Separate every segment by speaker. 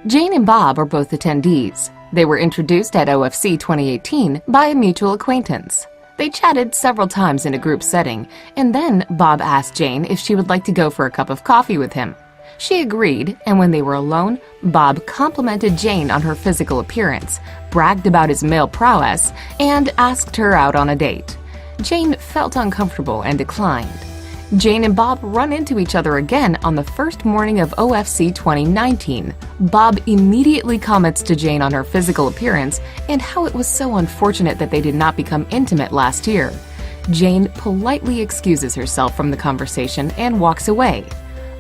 Speaker 1: Jane and Bob are both attendees. They were introduced at OFC 2018 by a mutual acquaintance. They chatted several times in a group setting, and then Bob asked Jane if she would like to go for a cup of coffee with him. She agreed, and when they were alone, Bob complimented Jane on her physical appearance, bragged about his male prowess, and asked her out on a date. Jane felt uncomfortable and declined. Jane and Bob run into each other again on the first morning of OFC 2019. Bob immediately comments to Jane on her physical appearance and how it was so unfortunate that they did not become intimate last year. Jane politely excuses herself from the conversation and walks away.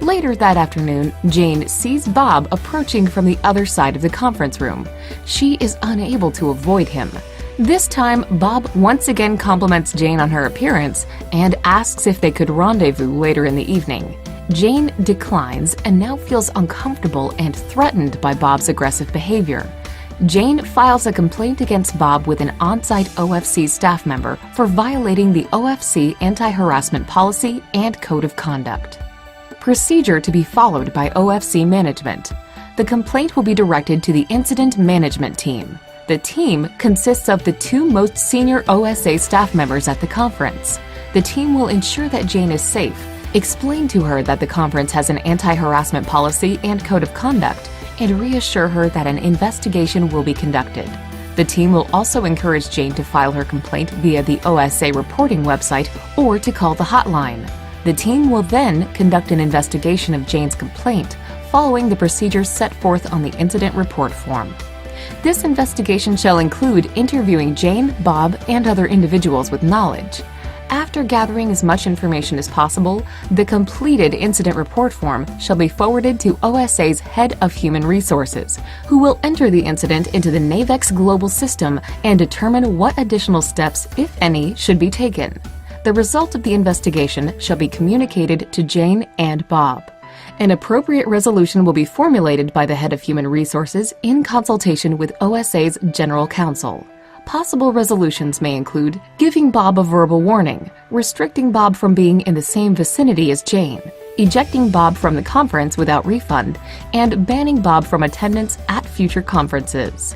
Speaker 1: Later that afternoon, Jane sees Bob approaching from the other side of the conference room. She is unable to avoid him. This time, Bob once again compliments Jane on her appearance and asks if they could rendezvous later in the evening. Jane declines and now feels uncomfortable and threatened by Bob's aggressive behavior. Jane files a complaint against Bob with an on-site OFC staff member for violating the OFC anti-harassment policy and code of conduct. Procedure to be followed by OFC management. The complaint will be directed to the incident management team. The team consists of the two most senior OSA staff members at the conference. The team will ensure that Jane is safe, explain to her that the conference has an anti-harassment policy and code of conduct, and reassure her that an investigation will be conducted. The team will also encourage Jane to file her complaint via the OSA reporting website or to call the hotline. The team will then conduct an investigation of Jane's complaint, following the procedures set forth on the incident report form. This investigation shall include interviewing Jane, Bob, and other individuals with knowledge. After gathering as much information as possible, the completed incident report form shall be forwarded to OSA's Head of Human Resources, who will enter the incident into the NAVEX global system and determine what additional steps, if any, should be taken. The result of the investigation shall be communicated to Jane and Bob. An appropriate resolution will be formulated by the Head of Human Resources in consultation with OSA's General Counsel. Possible resolutions may include giving Bob a verbal warning, restricting Bob from being in the same vicinity as Jane, ejecting Bob from the conference without refund, and banning Bob from attendance at future conferences.